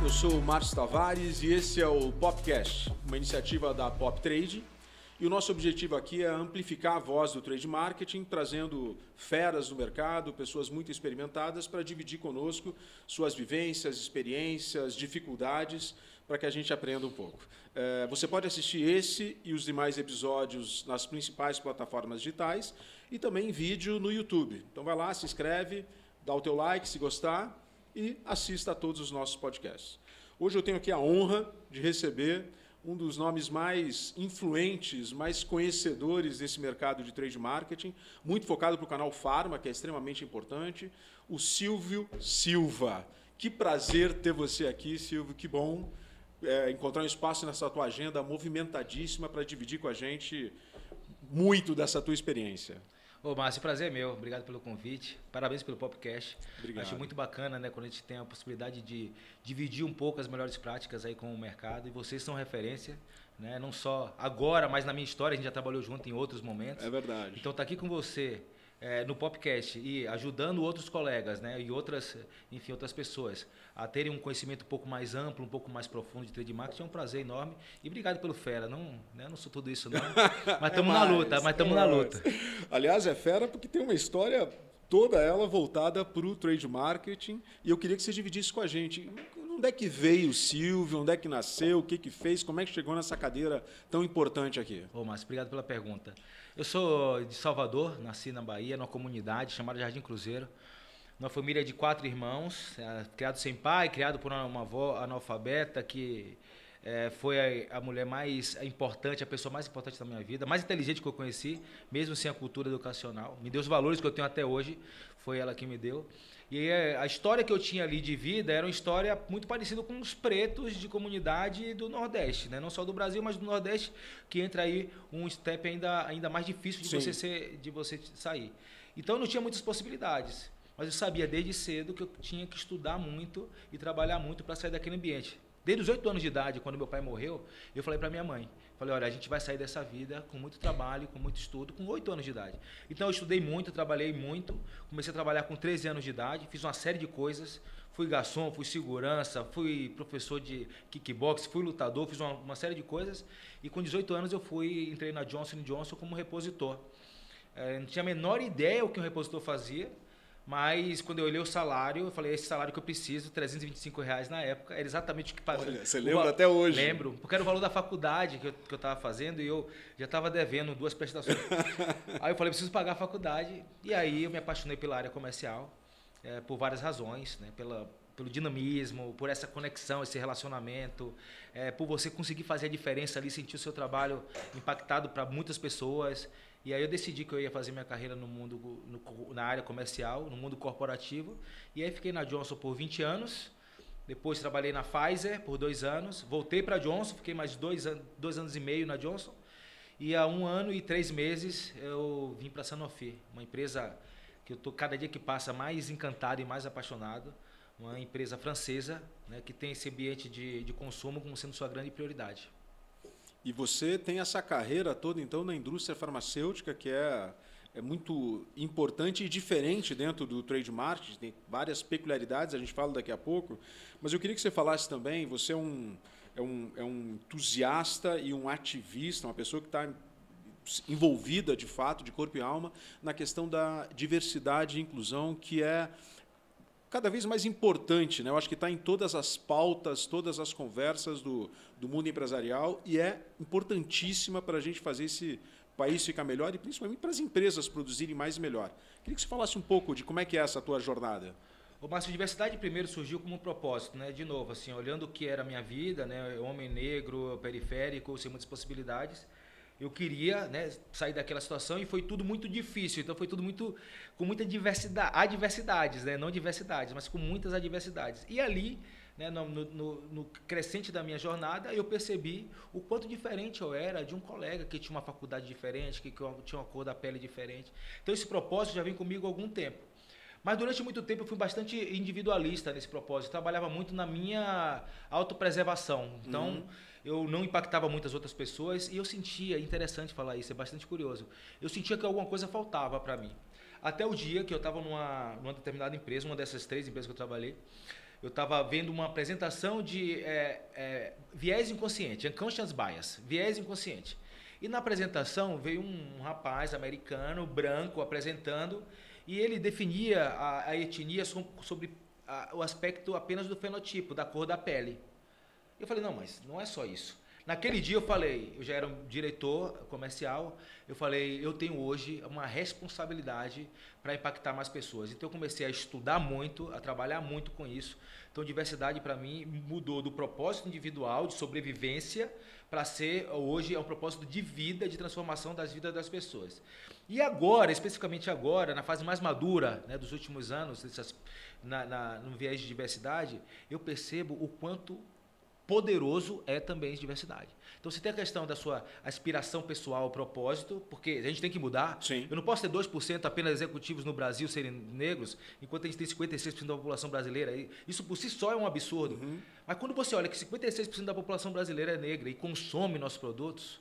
eu sou o Márcio Tavares e esse é o Popcast, uma iniciativa da Pop Trade. E o nosso objetivo aqui é amplificar a voz do trade marketing, trazendo feras do mercado, pessoas muito experimentadas, para dividir conosco suas vivências, experiências, dificuldades, para que a gente aprenda um pouco. Você pode assistir esse e os demais episódios nas principais plataformas digitais e também em vídeo no YouTube. Então vai lá, se inscreve, dá o teu like se gostar e assista a todos os nossos podcasts. Hoje eu tenho aqui a honra de receber um dos nomes mais influentes, mais conhecedores desse mercado de trade marketing, muito focado para o canal Pharma, que é extremamente importante, o Silvio Silva. Que prazer ter você aqui, Silvio, que bom encontrar um espaço nessa tua agenda movimentadíssima para dividir com a gente muito dessa tua experiência. Ô, Márcio, o prazer é meu. Obrigado pelo convite. Parabéns pelo podcast. Obrigado. Acho muito bacana, né, quando a gente tem a possibilidade de dividir um pouco as melhores práticas aí com o mercado. E vocês são referência, né, não só agora, mas na minha história. A gente já trabalhou junto em outros momentos. É verdade. Então, estar aqui com você no podcast e ajudando outros colegas, né, e outras pessoas a terem um conhecimento um pouco mais amplo, um pouco mais profundo de trade marketing é um prazer enorme. E obrigado pelo fera. Não sou tudo isso, não. Mas estamos na luta. Aliás, é fera porque tem uma história toda ela voltada para o trade marketing e eu queria que você dividisse com a gente. Onde é que veio o Silvio? Onde é que nasceu? O que fez? Como é que chegou nessa cadeira tão importante aqui? Ô, Márcio, obrigado pela pergunta. Eu sou de Salvador, nasci na Bahia, numa comunidade chamada Jardim Cruzeiro. Uma família de 4 irmãos, criado sem pai, criado por uma avó analfabeta que foi a mulher mais importante, a pessoa mais importante da minha vida, mais inteligente que eu conheci, mesmo sem a cultura educacional. Me deu os valores que eu tenho até hoje, foi ela que me deu. E a história que eu tinha ali de vida era uma história muito parecida com os pretos de comunidade do Nordeste, né? Não só do Brasil, mas do Nordeste, que entra aí um step ainda mais difícil de você sair. Então não tinha muitas possibilidades, mas eu sabia desde cedo que eu tinha que estudar muito e trabalhar muito para sair daquele ambiente. Desde os 8 anos de idade, quando meu pai morreu, eu falei para minha mãe, olha, a gente vai sair dessa vida com muito trabalho, com muito estudo, com 8 anos de idade. Então eu estudei muito, trabalhei muito, comecei a trabalhar com 13 anos de idade, fiz uma série de coisas, fui garçom, fui segurança, fui professor de kickbox, fui lutador, fiz uma série de coisas e com 18 anos eu entrei na Johnson & Johnson como repositor. Não tinha a menor ideia o que um repositor fazia, mas quando eu olhei o salário, eu falei, esse salário que eu preciso, R$325 na época, era exatamente o que pagava. Olha, você lembra até hoje? Lembro, porque era o valor da faculdade que eu estava fazendo e eu já estava devendo 2 prestações. Aí eu falei, preciso pagar a faculdade. E aí eu me apaixonei pela área comercial, por várias razões, né? Pelo dinamismo, por essa conexão, esse relacionamento, por você conseguir fazer a diferença ali, sentir o seu trabalho impactado para muitas pessoas. E aí eu decidi que eu ia fazer minha carreira na área comercial, no mundo corporativo. E aí fiquei na Johnson por 20 anos. Depois trabalhei na Pfizer por 2 anos. Voltei para a Johnson, fiquei mais 2 anos e meio na Johnson. E há 1 ano e 3 meses eu vim para a Sanofi, uma empresa que eu estou cada dia que passa mais encantado e mais apaixonado. Uma empresa francesa, né, que tem esse ambiente de consumo como sendo sua grande prioridade. E você tem essa carreira toda, então, na indústria farmacêutica, que é muito importante e diferente dentro do trade marketing, tem várias peculiaridades, a gente fala daqui a pouco, mas eu queria que você falasse também, você é um entusiasta e um ativista, uma pessoa que está envolvida, de fato, de corpo e alma, na questão da diversidade e inclusão, que é cada vez mais importante, né? Eu acho que está em todas as pautas, todas as conversas do mundo empresarial e é importantíssima para a gente fazer esse país ficar melhor e principalmente para as empresas produzirem mais e melhor. Queria que você falasse um pouco de como é que é essa tua jornada. O Márcio, diversidade primeiro surgiu como um propósito, né? De novo, assim, olhando o que era a minha vida, né? Homem negro, periférico, sem muitas possibilidades. Eu queria, né, sair daquela situação e foi tudo muito difícil. Então foi tudo com muita diversidade, adversidades, né? Não diversidades, mas com muitas adversidades. E ali, né, no crescente da minha jornada, eu percebi o quanto diferente eu era de um colega que tinha uma faculdade diferente, que tinha uma cor da pele diferente. Então esse propósito já vem comigo há algum tempo. Mas durante muito tempo eu fui bastante individualista nesse propósito. Eu trabalhava muito na minha autopreservação. Então, eu não impactava muitas outras pessoas e eu sentia, interessante falar isso, é bastante curioso, eu sentia que alguma coisa faltava para mim. Até o dia que eu estava numa determinada empresa, uma dessas 3 empresas que eu trabalhei, eu estava vendo uma apresentação de viés inconsciente, unconscious bias, viés inconsciente. E na apresentação veio um rapaz americano, branco, apresentando, e ele definia a etnia sobre o aspecto apenas do fenotipo, da cor da pele. Eu falei, não, mas não é só isso. Naquele dia eu já era um diretor comercial, eu falei, eu tenho hoje uma responsabilidade para impactar mais pessoas. Então eu comecei a estudar muito, a trabalhar muito com isso. Então diversidade para mim mudou do propósito individual, de sobrevivência, para ser hoje um propósito de vida, de transformação das vidas das pessoas. E agora, especificamente agora, na fase mais madura, né, dos últimos anos, no viés de diversidade, eu percebo o quanto poderoso é também a diversidade. Então, você tem a questão da sua aspiração pessoal, propósito, porque a gente tem que mudar. Sim. Eu não posso ter 2% apenas executivos no Brasil serem negros, enquanto a gente tem 56% da população brasileira. Isso por si só é um absurdo. Uhum. Mas quando você olha que 56% da população brasileira é negra e consome nossos produtos,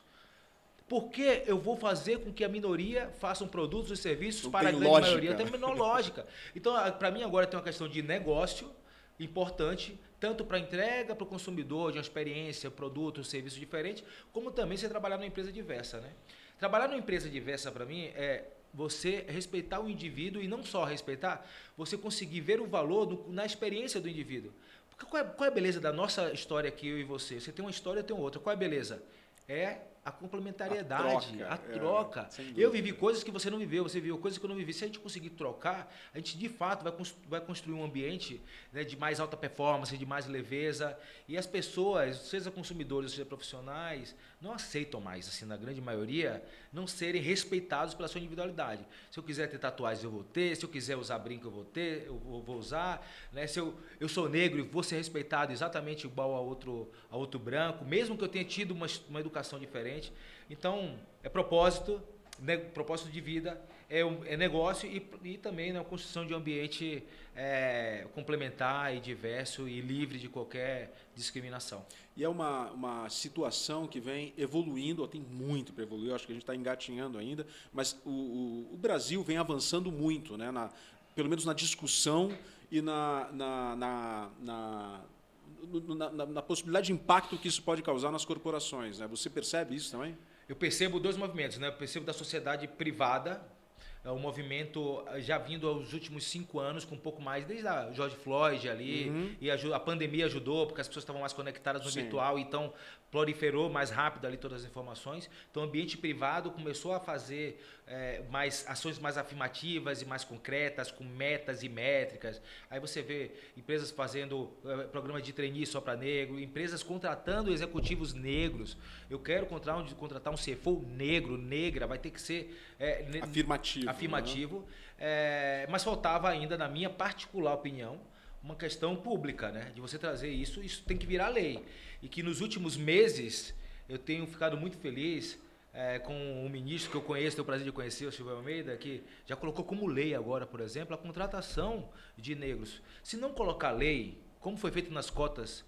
por que eu vou fazer com que a minoria façam produtos e serviços para a grande maioria? Tem menor lógica. Então, para mim, agora tem uma questão de negócio importante, tanto para a entrega para o consumidor de uma experiência, produto, serviço diferente, como também você trabalhar numa empresa diversa, né? Trabalhar numa empresa diversa, para mim, é você respeitar o indivíduo e não só respeitar, você conseguir ver o valor na experiência do indivíduo. Porque qual é a beleza da nossa história aqui, eu e você? Você tem uma história, eu tenho outra. Qual é a beleza? É a complementariedade, a troca. Eu vivi coisas que você não viveu, você viveu coisas que eu não vivi. Se a gente conseguir trocar, a gente de fato vai construir um ambiente, né, de mais alta performance, de mais leveza. E as pessoas, seja consumidores, seja profissionais, não aceitam mais, assim, na grande maioria, não serem respeitados pela sua individualidade. Se eu quiser ter tatuagens, eu vou ter. Se eu quiser usar brinco, eu vou ter, eu vou usar. Né? Se eu sou negro e vou ser respeitado exatamente igual a outro branco, mesmo que eu tenha tido uma educação diferente. Então, é propósito de vida, é negócio e também, né, a construção de um ambiente complementar e diverso e livre de qualquer discriminação. E é uma situação que vem evoluindo, tem muito para evoluir, eu acho que a gente está engatinhando ainda, mas o Brasil vem avançando muito, né, pelo menos na discussão e na possibilidade de impacto que isso pode causar nas corporações, né? Você percebe isso também? Eu percebo dois movimentos, né? Eu percebo da sociedade privada, um movimento já vindo aos últimos 5 anos, com um pouco mais, desde a George Floyd ali, e a pandemia ajudou, porque as pessoas estavam mais conectadas no virtual, então proliferou mais rápido ali todas as informações. Então o ambiente privado começou a fazer ações mais afirmativas e mais concretas, com metas e métricas. Aí você vê empresas fazendo programas de trainee só para negro, empresas contratando executivos negros. Eu quero contratar um CFO negro, negra, vai ter que ser afirmativo. Né? Mas faltava ainda, na minha particular opinião, uma questão pública, né? De você trazer isso tem que virar lei. E que nos últimos meses eu tenho ficado muito feliz com um ministro que eu conheço, tenho o prazer de conhecer, o Silvio Almeida, que já colocou como lei agora, por exemplo, a contratação de negros. Se não colocar lei, como foi feito nas cotas,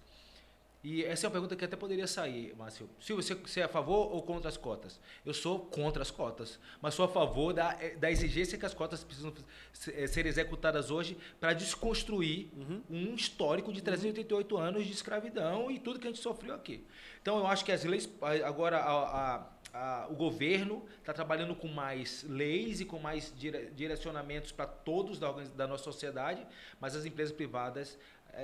e essa é uma pergunta que até poderia sair, Márcio. Silvio, você é a favor ou contra as cotas? Eu sou contra as cotas, mas sou a favor da exigência que as cotas precisam ser executadas hoje para desconstruir um histórico de 388 anos de escravidão e tudo que a gente sofreu aqui. Então, eu acho que as leis, agora o governo está trabalhando com mais leis e com mais direcionamentos para todos da nossa sociedade, mas as empresas privadas,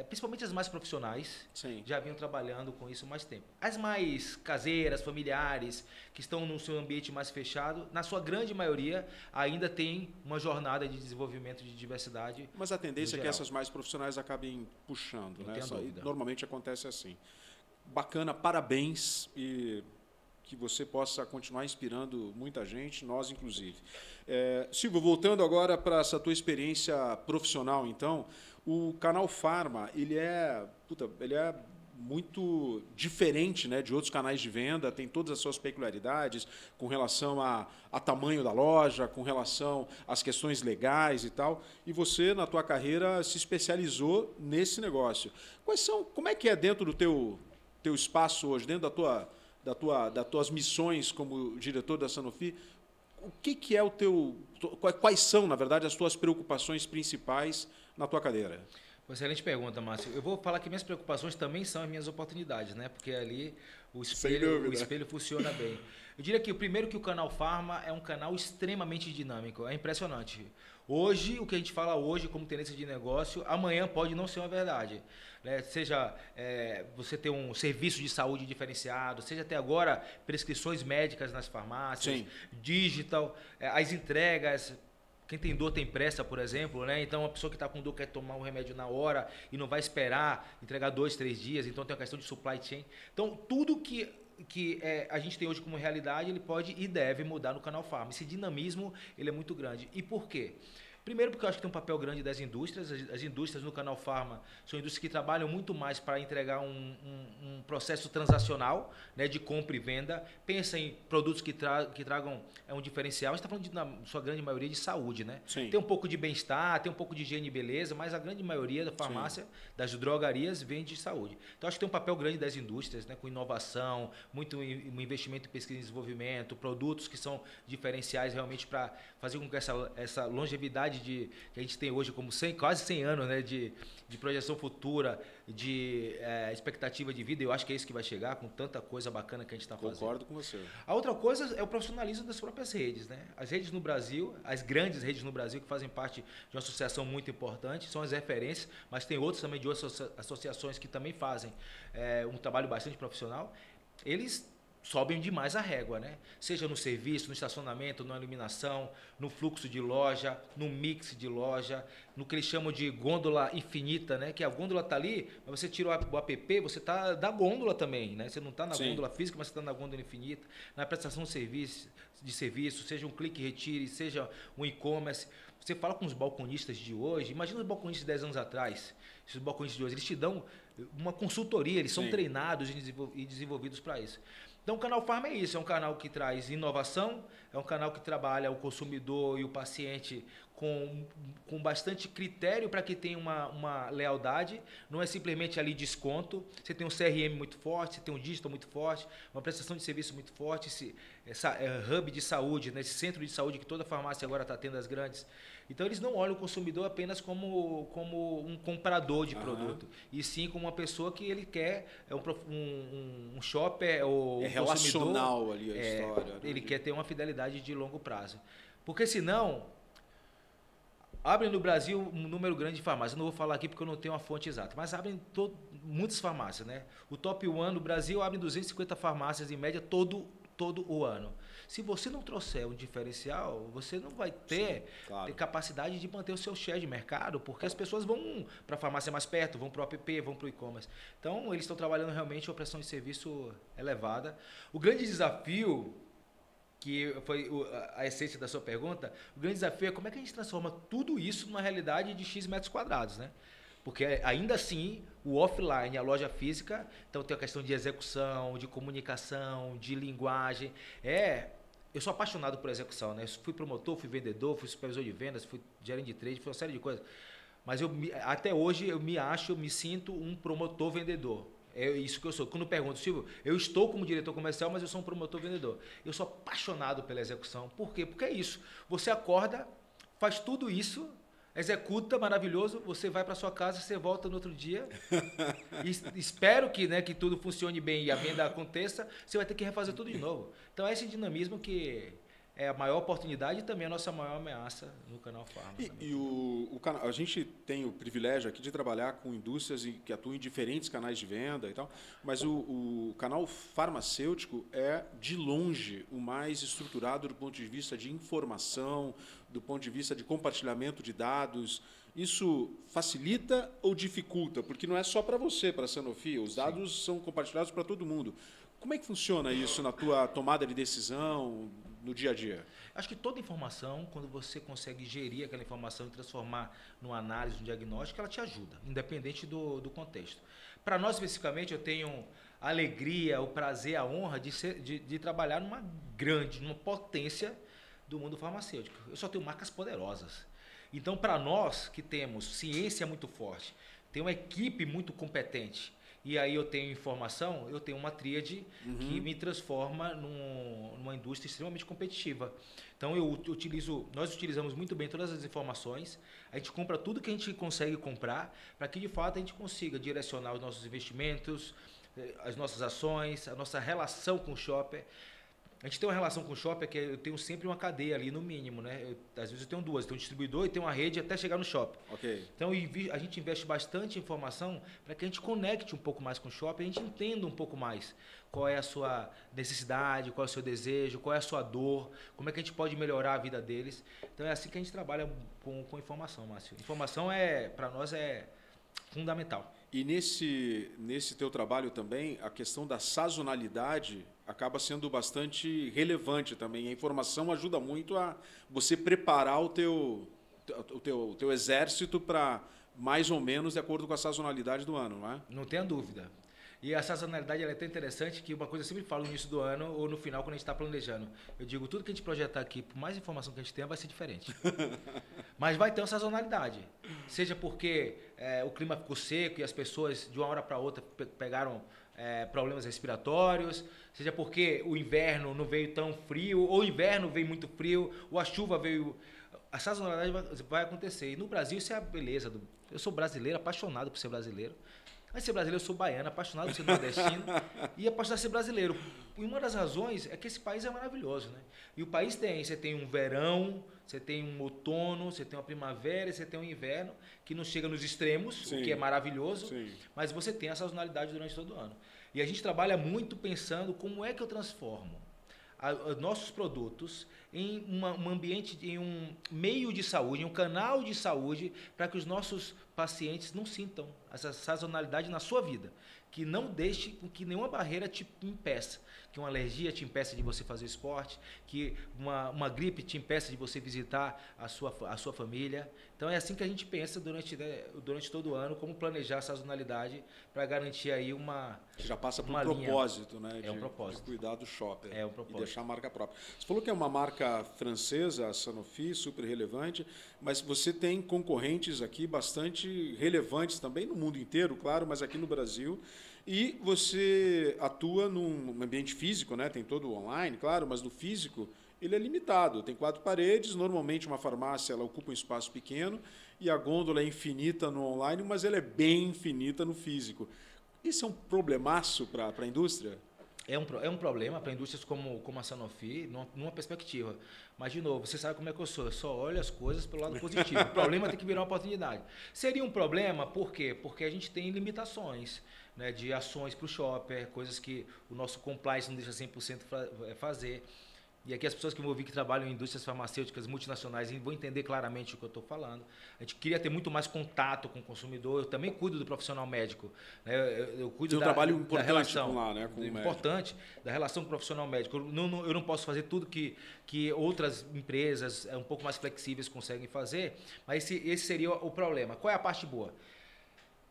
principalmente as mais profissionais, já vinham trabalhando com isso há mais tempo. As mais caseiras, familiares, que estão no seu ambiente mais fechado, na sua grande maioria, ainda tem uma jornada de desenvolvimento de diversidade. Mas a tendência é que essas mais profissionais acabem puxando, né? Normalmente acontece assim. Bacana, parabéns e que você possa continuar inspirando muita gente, nós inclusive. Silvio, voltando agora para essa tua experiência profissional, então, o Canal Pharma, ele é muito diferente, né, de outros canais de venda, tem todas as suas peculiaridades com relação a tamanho da loja, com relação às questões legais e tal, e você, na tua carreira, se especializou nesse negócio. Como é que é dentro do teu espaço hoje, dentro das tuas missões como diretor da Sanofi, o que é quais são, na verdade, as tuas preocupações principais na tua cadeira? Excelente pergunta, Márcio. Eu vou falar que minhas preocupações também são as minhas oportunidades, né? Porque ali o espelho funciona bem. Eu diria que o primeiro que o canal Farma é um canal extremamente dinâmico, é impressionante. Hoje, o que a gente fala hoje como tendência de negócio, amanhã pode não ser uma verdade. Né? Seja você ter um serviço de saúde diferenciado, seja até agora prescrições médicas nas farmácias, Sim. digital, as entregas. Quem tem dor tem pressa, por exemplo, né? Então, uma pessoa que está com dor quer tomar um remédio na hora e não vai esperar entregar 2, 3 dias. Então, tem a questão de supply chain. Então, tudo que a gente tem hoje como realidade, ele pode e deve mudar no canal Farma. Esse dinamismo, ele é muito grande. E por quê? Primeiro porque eu acho que tem um papel grande das indústrias. As indústrias no canal Farma são indústrias que trabalham muito mais para entregar um processo transacional, né, de compra e venda. Pensa em produtos que tragam um diferencial. A gente está falando, na sua grande maioria, de saúde. Né? Sim. Tem um pouco de bem-estar, tem um pouco de higiene e beleza, mas a grande maioria da farmácia, das drogarias, vem de saúde. Então, acho que tem um papel grande das indústrias, né, com inovação, muito um investimento em pesquisa e desenvolvimento, produtos que são diferenciais realmente para fazer com que essa longevidade que a gente tem hoje como quase 100 anos, né, de projeção futura, de expectativa de vida. Eu acho que é isso que vai chegar com tanta coisa bacana que a gente está fazendo. Concordo com você. A outra coisa é o profissionalismo das próprias redes. Né? As redes no Brasil, as grandes redes no Brasil, que fazem parte de uma associação muito importante, são as referências, mas tem outros também de outras associações que também fazem um trabalho bastante profissional. Eles sobem demais a régua, né? Seja no serviço, no estacionamento, na iluminação, no fluxo de loja, no mix de loja, no que eles chamam de gôndola infinita, né? Que a gôndola está ali, mas você tira o app, você está da gôndola também, né? Você não está na gôndola física, mas você está na gôndola infinita, na prestação de serviço, seja um clique e retire, seja um e-commerce. Você fala com os balconistas de hoje, imagina os balconistas de 10 anos atrás, esses balconistas de hoje, eles te dão uma consultoria, eles são treinados e desenvolvidos para isso. Então, o canal Farma é isso, é um canal que traz inovação, é um canal que trabalha o consumidor e o paciente com bastante critério para que tenha uma lealdade, não é simplesmente ali desconto, você tem um CRM muito forte, você tem um digital muito forte, uma prestação de serviço muito forte, essa hub de saúde, né, esse centro de saúde que toda farmácia agora está tendo, as grandes. Então, eles não olham o consumidor apenas como um comprador de produto, e sim como uma pessoa que ele quer, um shopper ou relacional ali a história. Ele quer ter uma fidelidade de longo prazo. Porque senão, abrem no Brasil um número grande de farmácias. Eu não vou falar aqui porque eu não tenho uma fonte exata, mas abrem muitas farmácias. Né? O Top One no Brasil abre 250 farmácias em média todo o ano. Se você não trouxer um diferencial, você não vai ter capacidade de manter o seu share de mercado, porque as pessoas vão para a farmácia mais perto, vão para o app, vão para o e-commerce. Então, eles estão trabalhando realmente uma prestação de serviço elevada. O grande desafio, que foi a essência da sua pergunta, o grande desafio é como é que a gente transforma tudo isso numa realidade de X metros quadrados, né? Porque ainda assim, o offline, a loja física, então tem a questão de execução, de comunicação, de linguagem. Eu sou apaixonado por execução, né? Eu fui promotor, fui vendedor, fui supervisor de vendas, fui gerente de trade, fui uma série de coisas. Mas até hoje eu me sinto um promotor vendedor. É isso que eu sou. Quando pergunto, Silvio, eu estou como diretor comercial, mas eu sou um promotor vendedor. Eu sou apaixonado pela execução. Por quê? Porque é isso. Você acorda, faz tudo isso, executa, maravilhoso, você vai para sua casa, você volta no outro dia, e espero que tudo funcione bem e a venda aconteça, você vai ter que refazer tudo de novo. Então, esse dinamismo que é a maior oportunidade e também a nossa maior ameaça no canal Farma. A gente tem o privilégio aqui de trabalhar com indústrias que atuam em diferentes canais de venda e tal, mas o canal farmacêutico é, de longe, o mais estruturado do ponto de vista de informação, do ponto de vista de compartilhamento de dados. Isso facilita ou dificulta? Porque não é só para você, para a Sanofi, os dados são compartilhados para todo mundo. Como é que funciona isso na tua tomada de decisão, no dia a dia? Acho que toda informação, quando você consegue gerir aquela informação e transformar numa análise, num diagnóstico, ela te ajuda, independente do contexto. Para nós, especificamente, eu tenho a alegria, o prazer, a honra de trabalhar numa potência do mundo farmacêutico. Eu só tenho marcas poderosas. Então, para nós que temos ciência muito forte, tem uma equipe muito competente. E aí eu tenho informação, eu tenho uma tríade que me transforma numa indústria extremamente competitiva. Então nós utilizamos muito bem todas as informações, a gente compra tudo que a gente consegue comprar, para que de fato a gente consiga direcionar os nossos investimentos, as nossas ações, a nossa relação com o shopper. A gente tem uma relação com o shopper que eu tenho sempre uma cadeia ali no mínimo, né? Às vezes eu tenho duas, eu tenho um distribuidor e tenho uma rede até chegar no shopping. Okay. Então a gente investe bastante informação para que a gente conecte um pouco mais com o shopping, a gente entenda um pouco mais qual é a sua necessidade, qual é o seu desejo, qual é a sua dor, como é que a gente pode melhorar a vida deles. Então é assim que a gente trabalha com informação, Márcio. Informação para nós é fundamental. E nesse teu trabalho também, a questão da sazonalidade acaba sendo bastante relevante também. A informação ajuda muito a você preparar o teu exército para mais ou menos de acordo com a sazonalidade do ano, não é? Não tenha dúvida. E a sazonalidade ela é tão interessante que uma coisa eu sempre falo no início do ano ou no final quando a gente está planejando. Eu digo, tudo que a gente projetar aqui, por mais informação que a gente tenha, vai ser diferente. Mas vai ter uma sazonalidade. Seja porque o clima ficou seco e as pessoas de uma hora para outra pegaram problemas respiratórios, seja porque o inverno não veio tão frio, ou o inverno veio muito frio, ou a chuva veio... A sazonalidade vai acontecer. E no Brasil isso é a beleza. Eu sou brasileiro, apaixonado por ser brasileiro. Mas ser brasileiro, eu sou baiano, apaixonado por ser nordestino e apaixonado por ser brasileiro. E uma das razões é que esse país é maravilhoso, né? E o país você tem um verão, você tem um outono, você tem uma primavera, você tem um inverno, que não chega nos extremos, sim, o que é maravilhoso, sim, mas você tem a sazonalidade durante todo o ano. E a gente trabalha muito pensando como é que eu transformo nossos produtos em um ambiente, em um meio de saúde, em um canal de saúde, para que os nossos pacientes não sintam essa sazonalidade na sua vida, que não deixe que nenhuma barreira te impeça, que uma alergia te impeça de você fazer esporte, que uma gripe te impeça de você visitar a sua família. Então é assim que a gente pensa durante todo o ano, como planejar a sazonalidade para garantir aí uma já passa por um propósito, né? É um propósito. De cuidar do shopper. É um propósito. E deixar a marca própria. Você falou que é uma marca francesa, a Sanofi, super relevante, mas você tem concorrentes aqui bastante relevantes também no mundo inteiro, claro, mas aqui no Brasil. E você atua num ambiente físico, né? Tem todo o online, claro, mas no físico ele é limitado. Tem 4 paredes, normalmente uma farmácia ela ocupa um espaço pequeno e a gôndola é infinita no online, mas ela é bem infinita no físico. Isso é um problemaço para a indústria? É um problema para indústrias como a Sanofi, numa perspectiva. Mas, de novo, você sabe como é que eu só olho as coisas pelo lado positivo. O problema tem que virar uma oportunidade. Seria um problema, por quê? Porque a gente tem limitações, né, de ações para o shopper, coisas que o nosso compliance não deixa 100% fazer. E aqui as pessoas que eu ouvi que trabalham em indústrias farmacêuticas multinacionais vão entender claramente o que eu estou falando. A gente queria ter muito mais contato com o consumidor. Eu também cuido do profissional médico, né? Eu cuido trabalho importante da relação com lá, né? Com importante da relação com o profissional médico. Eu não posso fazer tudo que outras empresas um pouco mais flexíveis conseguem fazer, mas esse seria o problema. Qual é a parte boa?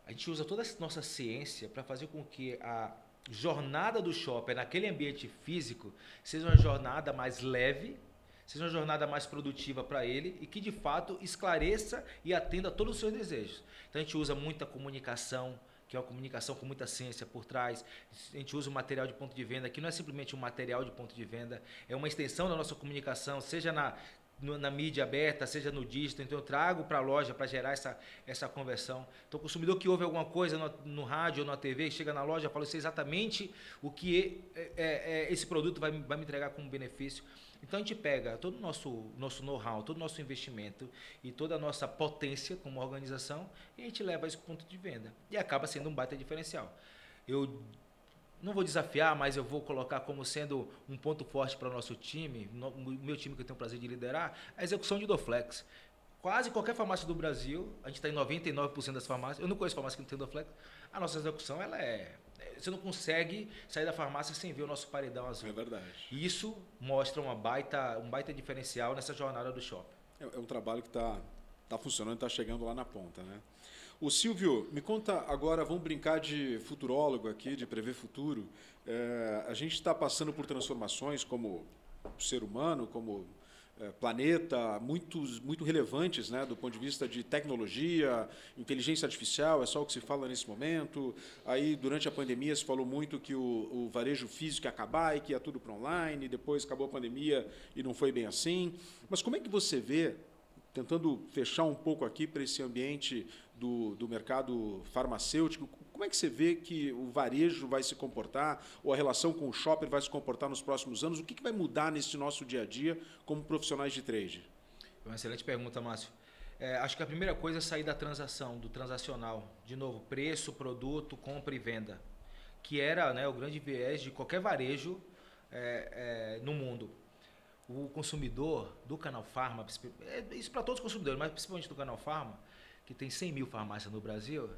A gente usa toda a nossa ciência para fazer com que a jornada do shopper naquele ambiente físico seja uma jornada mais leve, seja uma jornada mais produtiva para ele e que de fato esclareça e atenda a todos os seus desejos. Então a gente usa muita comunicação, que é uma comunicação com muita ciência por trás. A gente usa o material de ponto de venda, que não é simplesmente um material de ponto de venda, é uma extensão da nossa comunicação, seja na mídia aberta, seja no digital. Então eu trago para a loja para gerar essa conversão. Então o consumidor que ouve alguma coisa no rádio ou na TV, chega na loja, fala, eu sei exatamente o que esse produto vai me entregar como benefício. Então a gente pega todo o nosso know-how, todo o nosso investimento e toda a nossa potência como organização e a gente leva isso para o ponto de venda. E acaba sendo um baita diferencial. Eu não vou desafiar, mas eu vou colocar como sendo um ponto forte para o nosso time, o meu time que eu tenho o prazer de liderar, a execução de Dorflex. Quase qualquer farmácia do Brasil, a gente está em 99% das farmácias, eu não conheço farmácia que não tem Dorflex, a nossa execução você não consegue sair da farmácia sem ver o nosso paredão azul. É verdade. E isso mostra um baita diferencial nessa jornada do shopping. É um trabalho que está funcionando, está chegando lá na ponta, né? O Silvio, me conta agora, vamos brincar de futurólogo aqui, de prever futuro. A gente está passando por transformações como ser humano, como planeta, muito relevantes, né, do ponto de vista de tecnologia, inteligência artificial, é só o que se fala nesse momento. Aí, durante a pandemia, se falou muito que o varejo físico ia acabar e que ia tudo para online, depois acabou a pandemia e não foi bem assim. Mas como é que você vê, tentando fechar um pouco aqui para esse ambiente do mercado farmacêutico, como é que você vê que o varejo vai se comportar, ou a relação com o shopper vai se comportar nos próximos anos? O que vai mudar nesse nosso dia a dia como profissionais de trade? Uma excelente pergunta, Márcio. Acho que a primeira coisa é sair da transação, do transacional. De novo, preço, produto, compra e venda. Que era, né, o grande viés de qualquer varejo no mundo. O consumidor do canal Farma, isso para todos os consumidores, mas principalmente do canal Farma, que tem 100 mil farmácias no Brasil,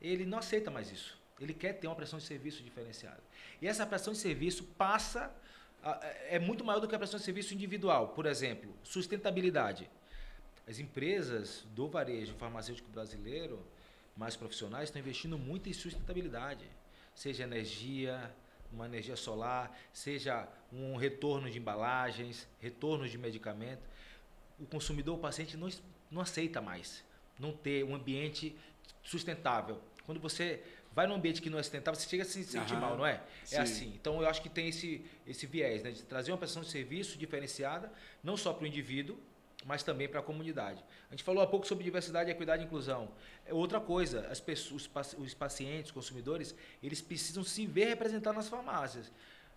ele não aceita mais isso. Ele quer ter uma prestação de serviço diferenciada. E essa prestação de serviço é muito maior do que a prestação de serviço individual. Por exemplo, sustentabilidade. As empresas do varejo farmacêutico brasileiro, mais profissionais, estão investindo muito em sustentabilidade. Seja energia, uma energia solar, seja um retorno de embalagens, retorno de medicamento. O consumidor, o paciente, não aceita mais não ter um ambiente sustentável. Quando você vai num ambiente que não é sustentável, você chega a se sentir mal, não é? Sim. É assim. Então, eu acho que tem esse viés, né, de trazer uma prestação de serviço diferenciada, não só para o indivíduo, mas também para a comunidade. A gente falou há pouco sobre diversidade, equidade e inclusão. É outra coisa, as pessoas, os pacientes, os consumidores, eles precisam se ver representados nas farmácias.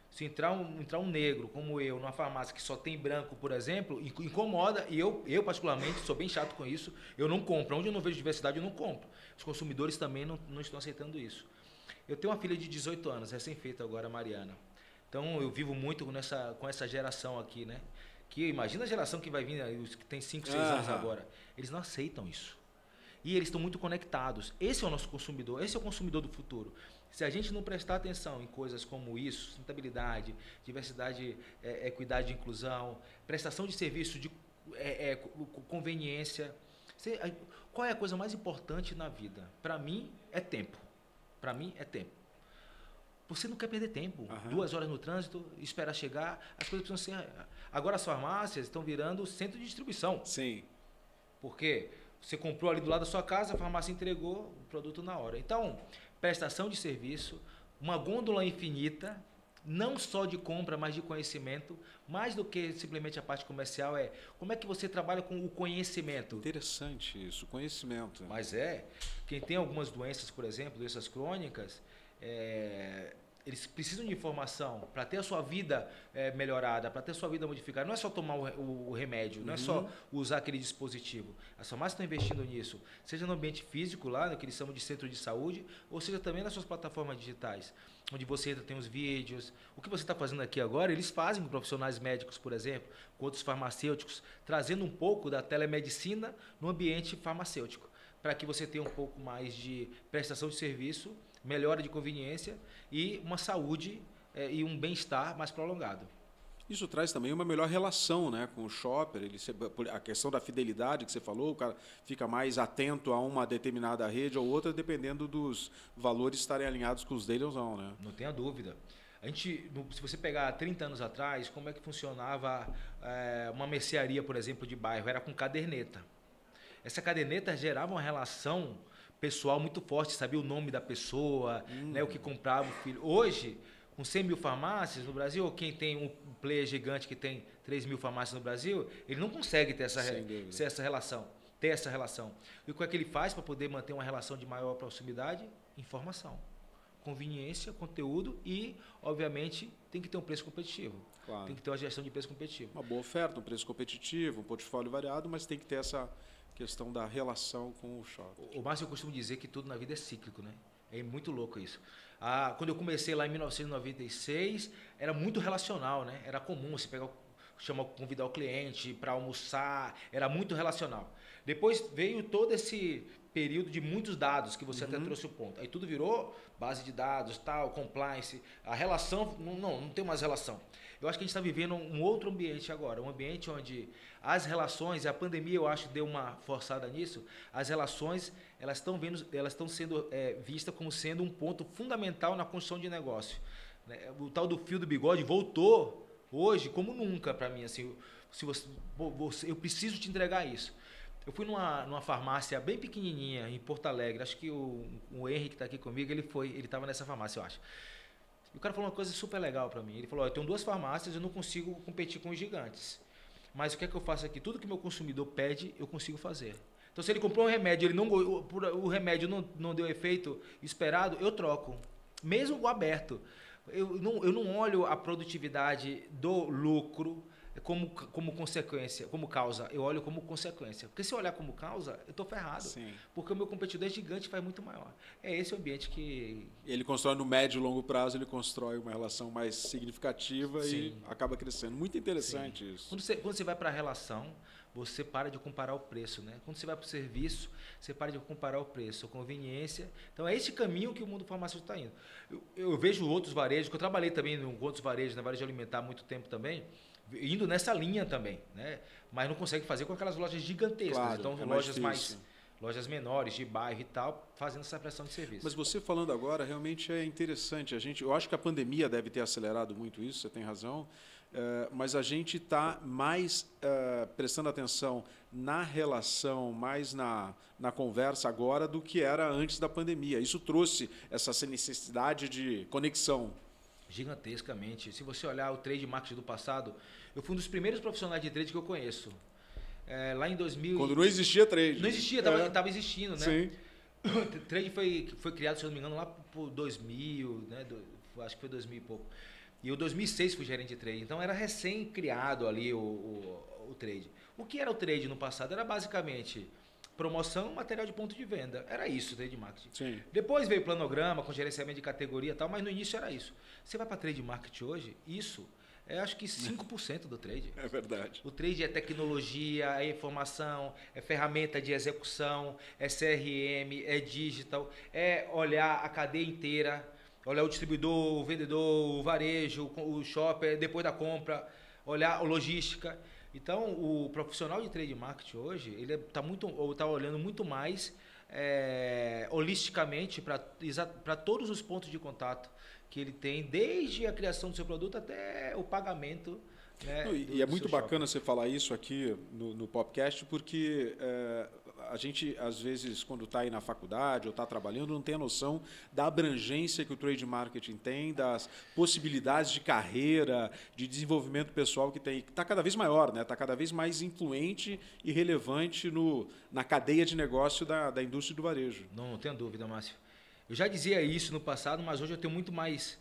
Se entrar um negro como eu numa farmácia que só tem branco, por exemplo, incomoda, e eu particularmente sou bem chato com isso, eu não compro. Onde eu não vejo diversidade, eu não compro. Os consumidores também não estão aceitando isso. Eu tenho uma filha de 18 anos, recém-feita agora, a Mariana. Então eu vivo muito com essa geração aqui, né? Que imagina a geração que vai vir, os que tem 5, 6 anos agora. Eles não aceitam isso. E eles estão muito conectados. Esse é o nosso consumidor, esse é o consumidor do futuro. Se a gente não prestar atenção em coisas como isso, sustentabilidade, diversidade, equidade e inclusão, prestação de serviço, conveniência. Qual é a coisa mais importante na vida? Para mim, é tempo. Para mim, é tempo. Você não quer perder tempo. 2 horas no trânsito, esperar chegar, as coisas precisam ser... Agora as farmácias estão virando centro de distribuição. Sim. Porque você comprou ali do lado da sua casa, a farmácia entregou o produto na hora. Então, prestação de serviço, uma gôndola infinita, não só de compra, mas de conhecimento, mais do que simplesmente a parte comercial, como é que você trabalha com o conhecimento. Interessante isso, conhecimento. Mas quem tem algumas doenças, por exemplo, doenças crônicas, eles precisam de informação para ter a sua vida melhorada, para ter a sua vida modificada. Não é só tomar o remédio, não é só usar aquele dispositivo. As farmácias estão investindo nisso, seja no ambiente físico, lá, no que eles chamam de centro de saúde, ou seja também nas suas plataformas digitais, onde você tem os vídeos. O que você está fazendo aqui agora, eles fazem com profissionais médicos, por exemplo, com outros farmacêuticos, trazendo um pouco da telemedicina no ambiente farmacêutico, para que você tenha um pouco mais de prestação de serviço, melhora de conveniência e uma saúde e um bem-estar mais prolongado. Isso traz também uma melhor relação, né, com o shopper. A questão da fidelidade que você falou, o cara fica mais atento a uma determinada rede ou outra, dependendo dos valores estarem alinhados com os dele ou não, né? Não tenha dúvida. Se você pegar 30 anos atrás, como é que funcionava uma mercearia, por exemplo, de bairro? Era com caderneta. Essa caderneta gerava uma relação pessoal muito forte, sabia o nome da pessoa, né, o que comprava o filho. Hoje, com 100 mil farmácias no Brasil, ou quem tem um player gigante que tem 3 mil farmácias no Brasil, ele não consegue ter essa relação. E o que é que ele faz para poder manter uma relação de maior proximidade? Informação, conveniência, conteúdo e, obviamente, tem que ter um preço competitivo. Claro. Tem que ter uma gestão de preço competitivo. Uma boa oferta, um preço competitivo, um portfólio variado, mas tem que ter essa questão da relação com o shopping. O Márcio, eu costumo dizer que tudo na vida é cíclico, né? É muito louco isso. Quando eu comecei lá em 1996, era muito relacional, né? Era comum você convidar o cliente para almoçar, era muito relacional. Depois veio todo esse período de muitos dados, que você até trouxe o ponto. Aí tudo virou base de dados, tal, compliance. A relação, não tem mais relação. Eu acho que a gente está vivendo um outro ambiente agora, um ambiente onde as relações, a pandemia eu acho deu uma forçada nisso, as relações elas estão sendo vistas como sendo um ponto fundamental na construção de negócio. O tal do fio do bigode voltou hoje como nunca para mim. Assim, eu preciso te entregar isso. Eu fui numa farmácia bem pequenininha em Porto Alegre. Acho que o Henrique que está aqui comigo, ele estava nessa farmácia, eu acho. E o cara falou uma coisa super legal para mim. Ele falou: eu tenho 2 farmácias, eu não consigo competir com os gigantes. Mas o que é que eu faço aqui? Tudo que meu consumidor pede, eu consigo fazer. Então, se ele comprou um remédio, o remédio não deu efeito esperado, eu troco. Mesmo o aberto. Eu não olho a produtividade do lucro como consequência, como causa. Eu olho como consequência. Porque se eu olhar como causa, eu estou ferrado. Sim. Porque o meu competidor é gigante, faz muito maior. É esse o ambiente que... Ele constrói no médio e longo prazo, ele constrói uma relação mais significativa. Sim. E acaba crescendo. Muito interessante. Sim. Isso. Quando você vai para a relação, você para de comparar o preço, né? Quando você vai para o serviço, você para de comparar o preço, a conveniência. Então, é esse caminho que o mundo farmacêutico está indo. Eu vejo outros varejos, que eu trabalhei também em outros varejos, na varejo alimentar há muito tempo também, indo nessa linha também, né? Mas não consegue fazer com aquelas lojas gigantescas. Claro, então, lojas menores, de bairro e tal, fazendo essa prestação de serviço. Mas você falando agora, realmente é interessante. Eu acho que a pandemia deve ter acelerado muito isso, você tem razão. Mas a gente está mais prestando atenção na relação, mais na conversa agora do que era antes da pandemia. Isso trouxe essa necessidade de conexão. Gigantescamente. Se você olhar o trade marketing do passado, eu fui um dos primeiros profissionais de trade que eu conheço. Lá em 2000... Quando não existia trade. Não existia, estava existindo, né? Sim. O trade foi criado, se eu não me engano, lá por 2000, né? Acho que foi 2000 e pouco. E em 2006 fui gerente de trade. Então era recém-criado ali o trade. O que era o trade no passado? Era basicamente promoção, material de ponto de venda. Era isso o trade marketing. Sim. Depois veio planograma com gerenciamento de categoria e tal, mas no início era isso. Você vai para trade marketing hoje, isso é acho que 5% do trade. É verdade. O trade é tecnologia, é informação, é ferramenta de execução, é CRM, é digital, é olhar a cadeia inteira, olhar o distribuidor, o vendedor, o varejo, o shopper, depois da compra, olhar a logística. Então, o profissional de trade marketing hoje, ele está olhando muito mais holisticamente para todos os pontos de contato que ele tem, desde a criação do seu produto até o pagamento. Né, e é muito bacana você falar isso aqui no podcast, porque a gente, às vezes, quando está aí na faculdade ou está trabalhando, não tem a noção da abrangência que o trade marketing tem, das possibilidades de carreira, de desenvolvimento pessoal que tem. Está cada vez maior, né? Está cada vez mais influente e relevante na cadeia de negócio da indústria do varejo. Não tenho dúvida, Márcio. Eu já dizia isso no passado, mas hoje eu tenho muito mais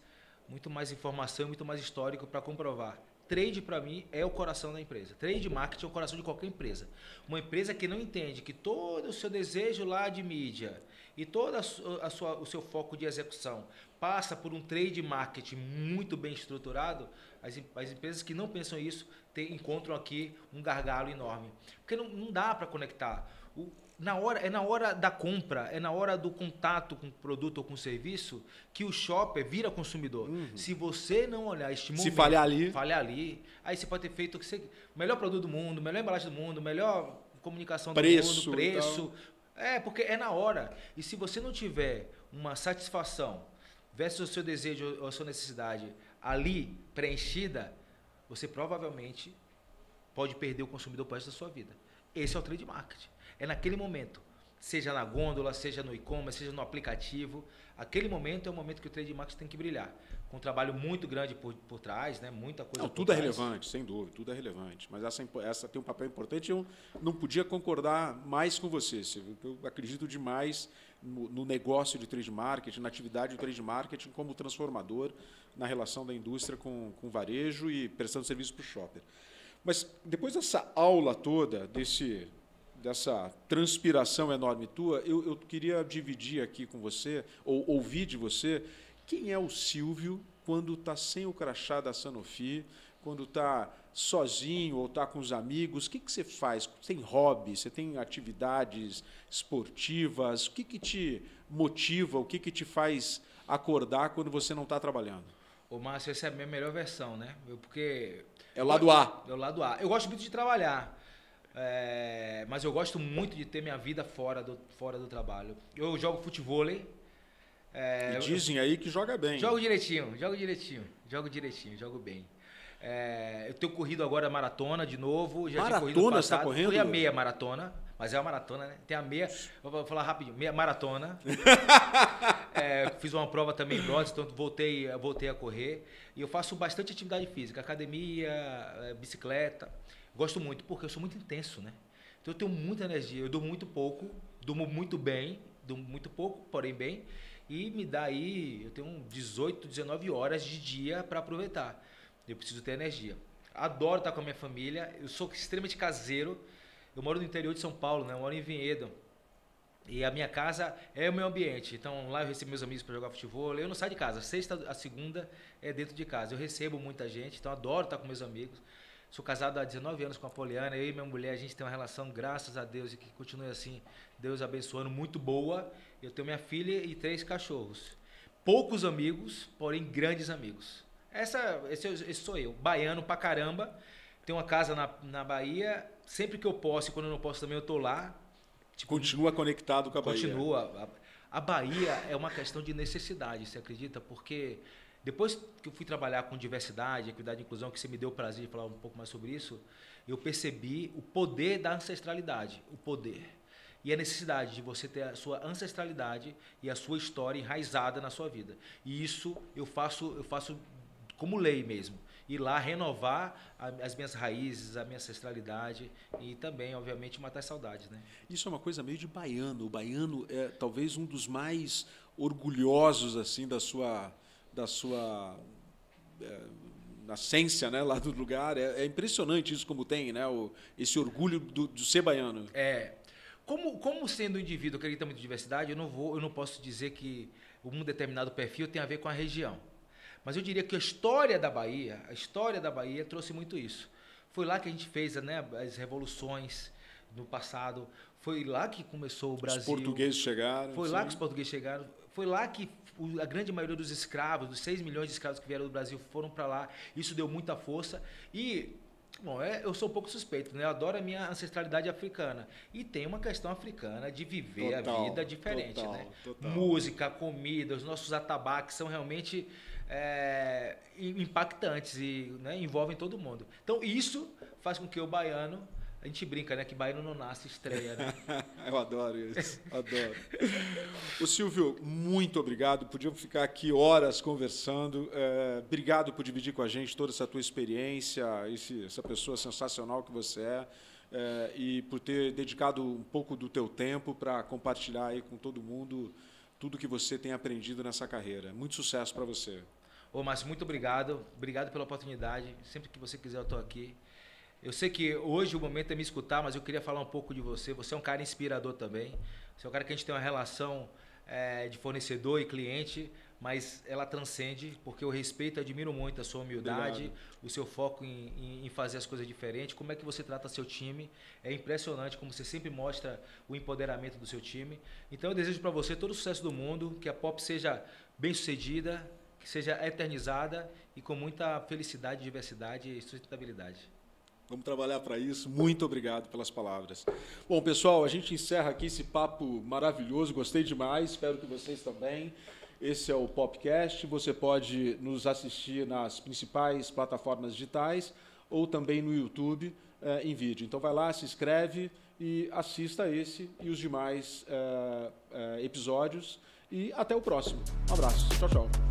informação, muito mais histórico para comprovar. Trade, para mim, é o coração da empresa. Trade marketing é o coração de qualquer empresa. Uma empresa que não entende que todo o seu desejo lá de mídia e todo o seu foco de execução passa por um trade marketing muito bem estruturado, as empresas que não pensam isso encontram aqui um gargalo enorme. Porque não dá para conectar. É na hora da compra, é na hora do contato com o produto ou com o serviço que o shopper vira consumidor. Uhum. Se você não olhar este momento... Se falhar ali... Aí você pode ter feito o melhor produto do mundo, melhor embalagem do mundo, melhor comunicação do mundo, preço. Porque é na hora. E se você não tiver uma satisfação versus o seu desejo ou a sua necessidade ali preenchida, você provavelmente pode perder o consumidor para o resto da sua vida. Esse é o trade marketing. É naquele momento, seja na gôndola, seja no e-commerce, seja no aplicativo, aquele momento é o momento que o trade marketing tem que brilhar. Com um trabalho muito grande por trás, né? Muita coisa não, por tudo trás. É relevante, sem dúvida, tudo é relevante. Mas essa tem um papel importante e eu não podia concordar mais com você. Eu acredito demais no negócio de trade marketing, na atividade do trade marketing como transformador na relação da indústria com o varejo e prestando serviço para o shopper. Mas depois dessa aula toda, dessa transpiração enorme tua, eu queria dividir aqui com você, ou ouvir de você, quem é o Silvio quando está sem o crachá da Sanofi, quando está sozinho ou está com os amigos, o que você faz? Você tem hobby, você tem atividades esportivas, o que te motiva, o que te faz acordar quando você não está trabalhando? Ô, Márcio, essa é a minha melhor versão, né? Porque... É o lado A. É o lado A. Eu gosto muito de trabalhar. Mas eu gosto muito de ter minha vida fora do trabalho. Eu jogo futevôlei. E dizem aí que joga bem. Jogo direitinho, jogo bem. Eu tenho corrido agora maratona de novo. Já maratona, tinha corrido no você está correndo? Foi a meia maratona, mas é uma maratona, né? Tem a meia, vou falar rapidinho, meia maratona. Fiz uma prova também em Brotas, então voltei a correr. E eu faço bastante atividade física, academia, bicicleta. Gosto muito, porque eu sou muito intenso, né? Então eu tenho muita energia, eu durmo muito pouco, durmo muito bem, durmo muito pouco, porém bem. E me dá aí, eu tenho 18, 19 horas de dia para aproveitar. Eu preciso ter energia. Adoro estar com a minha família, eu sou extremamente caseiro. Eu moro no interior de São Paulo, né? Eu moro em Vinhedo. E a minha casa é o meu ambiente. Então lá eu recebo meus amigos para jogar futebol. Eu não saio de casa. Sexta a segunda é dentro de casa. Eu recebo muita gente, então adoro estar com meus amigos. Sou casado há 19 anos com a Poliana. Eu e minha mulher, a gente tem uma relação, graças a Deus, e que continue assim, Deus abençoando, muito boa. Eu tenho minha filha e 3 cachorros. Poucos amigos, porém grandes amigos. Esse sou eu. Baiano pra caramba. Tenho uma casa na Bahia. Sempre que eu posso e quando eu não posso também eu tô lá. Continua conectado com a Bahia. Continua. A Bahia é uma questão de necessidade, você acredita? Porque depois que eu fui trabalhar com diversidade, equidade e inclusão, que você me deu o prazer de falar um pouco mais sobre isso, eu percebi o poder da ancestralidade, o poder. E a necessidade de você ter a sua ancestralidade e a sua história enraizada na sua vida. E isso eu faço como lei mesmo. Ir lá renovar as minhas raízes, a minha ancestralidade e também, obviamente, matar as saudades, né? Isso é uma coisa meio de baiano. O baiano é talvez um dos mais orgulhosos assim da sua nascência, né, lá do lugar. É impressionante isso como tem, né, esse orgulho do ser baiano. Como sendo um indivíduo que acredita muito em diversidade, eu não posso dizer que um determinado perfil tem a ver com a região. Mas eu diria que a história da Bahia trouxe muito isso. Foi lá que a gente fez, né, as revoluções no passado. Foi lá que começou o Brasil. Os portugueses chegaram. Foi lá que os portugueses chegaram. Foi lá que a grande maioria dos escravos, dos 6 milhões de escravos que vieram do Brasil, foram para lá. Isso deu muita força. E, bom, eu sou um pouco suspeito, né? Eu adoro a minha ancestralidade africana. E tem uma questão africana de viver a vida diferente, né? Total. Música, comida, os nossos atabaques são realmente impactantes e, né, envolvem todo mundo. Então isso faz com que o baiano, a gente brinca, né, que baiano não nasce, estreia, né? Eu adoro isso, adoro. Ô Silvio, muito obrigado, podíamos ficar aqui horas conversando, obrigado por dividir com a gente toda essa tua experiência, essa pessoa sensacional que você e por ter dedicado um pouco do teu tempo para compartilhar aí com todo mundo tudo que você tem aprendido nessa carreira. Muito sucesso para você. Ô, Márcio, muito obrigado. Obrigado pela oportunidade. Sempre que você quiser, eu estou aqui. Eu sei que hoje o momento é me escutar, mas eu queria falar um pouco de você. Você é um cara inspirador também. Você é um cara que a gente tem uma relação de fornecedor e cliente, mas ela transcende, porque eu respeito e admiro muito a sua humildade, o seu foco em fazer as coisas diferentes, como é que você trata seu time. É impressionante como você sempre mostra o empoderamento do seu time. Então eu desejo para você todo o sucesso do mundo, que a Pop seja bem-sucedida, que seja eternizada e com muita felicidade, diversidade e sustentabilidade. Vamos trabalhar para isso. Muito obrigado pelas palavras. Bom, pessoal, a gente encerra aqui esse papo maravilhoso. Gostei demais, espero que vocês também. Esse é o Popcast. Você pode nos assistir nas principais plataformas digitais ou também no YouTube em vídeo. Então vai lá, se inscreve e assista esse e os demais episódios. E até o próximo. Um abraço. Tchau, tchau.